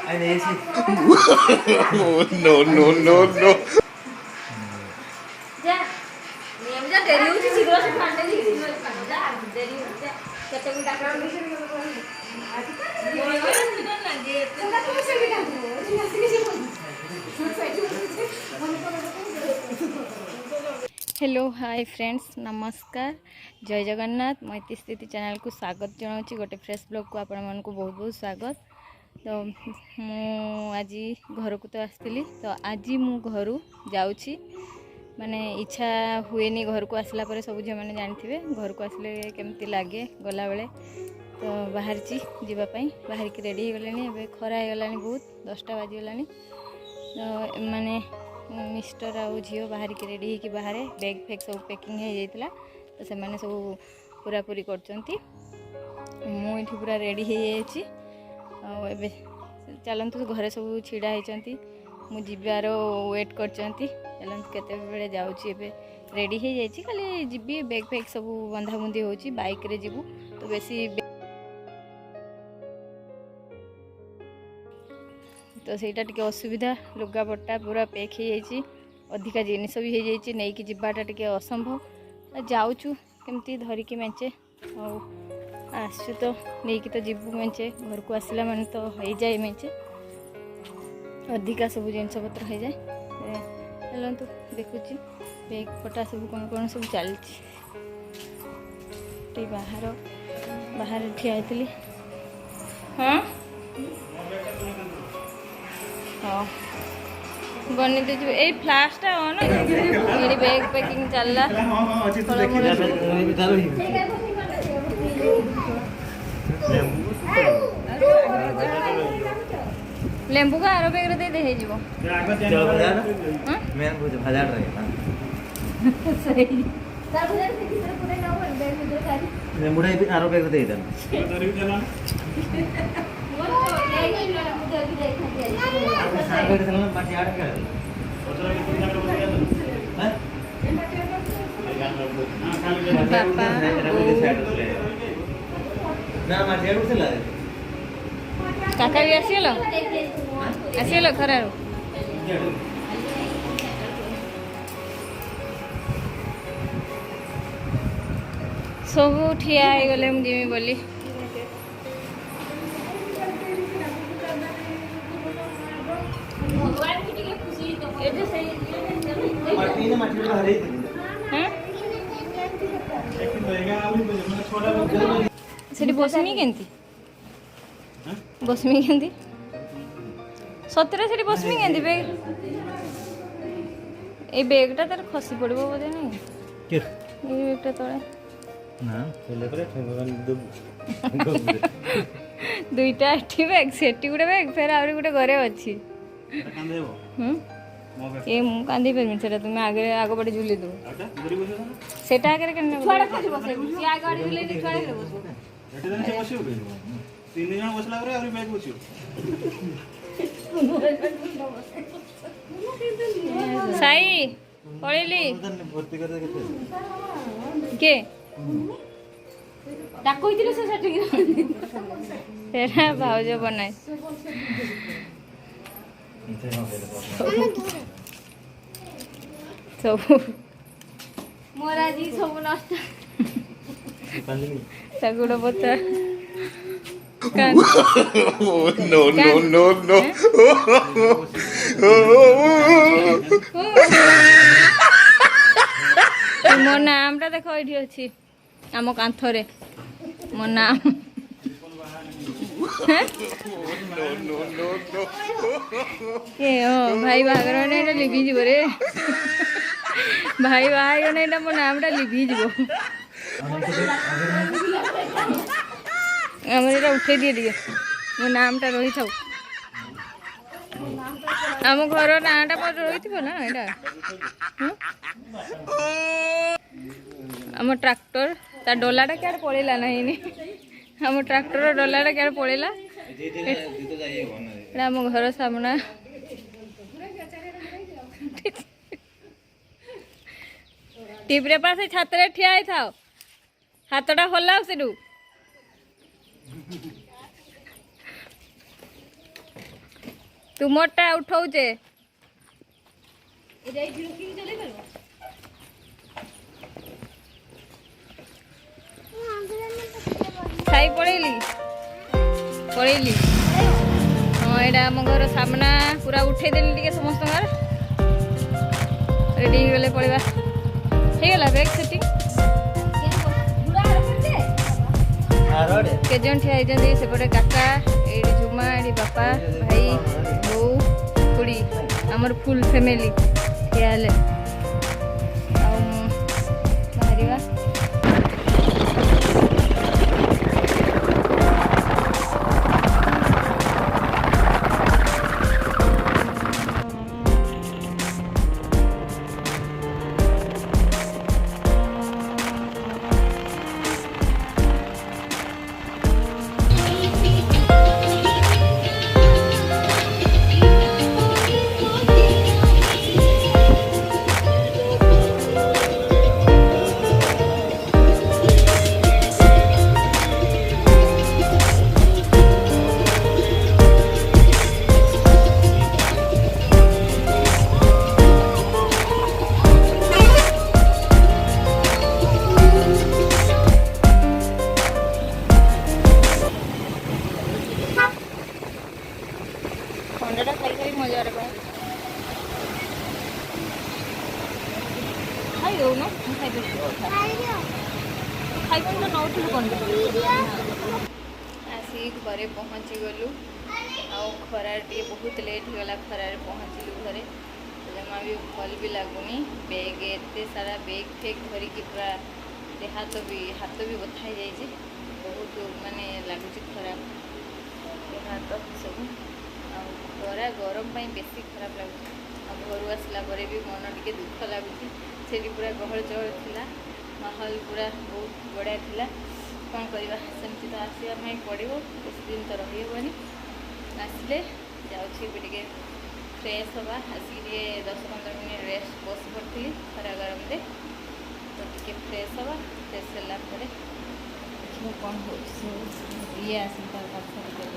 No, no, no, no. Hello hi friends नमस्कार जय जगन्नाथ मैती स्थिति चैनल को स्वागत जनाऊँगी गोटे फ्रेश ब्लॉग को आपण मन को बहुत बहुत स्वागत। तो मु आज घर को तो आसती तो आज मु घर जाऊँगी माने इच्छा हुए घर को आसला पर सब झील मैंने जानते घर को आसले केमती लगे गला बेले तो बाहर जीवाई बाहर की रेडी हो गले खरा हो गला बहुत 10टा बाजीगला तो माने मिस्टर आउ झील बाहर की रेडी होकर बाहर बैग फैग सब पैकिंग हो जाता तो से मैंने सब पूरा पूरी करचंती मुझे पूरा रेडी हो जाए चलतु घरे सब छिड़ा होती मुझार वेट कर चलतु केते जाऊँगी रेडी हो जाए खाली जी बैग फैग सब बंधा बुंदी हो बाइक रे जीवु तो बेसी तो सहीटा टी असुविधा लुगापटा पूरा पैक हो जाए अधिका जिनस भी हो जाए नहीं कि जीवाटा टी असंभव जाऊँ केमती धरिकी मेचे आसु तो नहीं कि तो जीवु मेचे घर को आसला माने तो हो जाए मेचे अधिका सब जिनस पत्र हो जाए चलतु देखुची बैग पटा सब कौन कौन सब चलती बाहर बाहर ठिया थी हाँ हाँ बनी दे ए फ्लास्टा ऑन ये बैग पैकिंग चलला लेंबू का आरो बैग दे दे जीवो मैं बुझ हजार रहेगा सही लेंबू भी आरो बैग दे देना सांगड़ चलना माटी आड़ के ना माटी आड़ चला काका भी आसिल खरारू सब ठिया हो गले जिमी बोली सेठी बसमी केंती बसमी केंती सतरे सेठी बसमी केंती बैग ए बैगटा तार खसी पड़बो बोधे नहीं के ए बैगटा तळे ना चले पर दुईटा एठी बैग सेठी गुटे बैग फेर आउरी गुटे घरे अछि ए मु कांदी परमिन सेटा तुम आगे आगो पटे झुली दो सेटा आगे केने छोड़ा खाली बसे सी आगे आड़ी झुली दे छोड़ा के बसो एटे दिन से बसियो के तीन जण बसला रे आउरी बैग बसियो साई पळेली भर्ती कर दे के डाको इतले से सेठी तेरा भाउज बनाए सब मोरा जी सब नष्ट सगुड़ पता No, no, no, no. मो नाम टा देखो ये अच्छी आम कांथरे मो नाम के भाई बागर ने लिभि जीव रे भाई बाहर ने मो नाम टा लिभि जीव आम उठे दिए टे मो नाम टा रही था आम घर नाटा पर रही थी ना यहाँ आम ट्राक्टर ता डोलाटा क्या पड़ेगा ना आम ट्राक्टर डोलाटा क्या पड़ेगा आम घर सामना टीपरे पास छात्र ठिया था हाथटा हल्ला से तू मोटा उठाऊचे खाई पड़ेली पड़ेली हाँ यहाँ आम घर सामना पूरा उठे देली टिके समस्त रेडी गले पड़वा ହେଇଗଲା बैग सेटिंग केजन ठिया होती सेपटे काका ये झुमा ये बापा भाई बो खुड़ी आमर फुल फैमिली ठिया बाहर अंडाटा खाई मजा खाई दो ना खाई नौठू कौन आसिक घरे पहुँची गलु खरार टे बहुत लेट होगा खरार पहुँचलु घरे जमा भी भल भी लगुनि बैग एत सारा बैग फेग धरिकी पूरा हाथ भी बथा जाइए बहुत माने लगुच खराब हाथ सब खरा गरम बेसी खराब लगुच घर आसला भी मन टे दुख लगुच से पूरा गहल चहल थी माहौल पूरा बहुत बढ़िया थी कौन करवा सेमती तो आसवा पड़ो बेस दिन तो रहीबनी आसिले जाऊँगी फ्रेश हवा आसिक 10-15 मिनट रेस्ट बस पड़ी खरा गरम रे तो टे फ्रेश हवा फ्रेश होगापर कौन हो ये आस कौन कर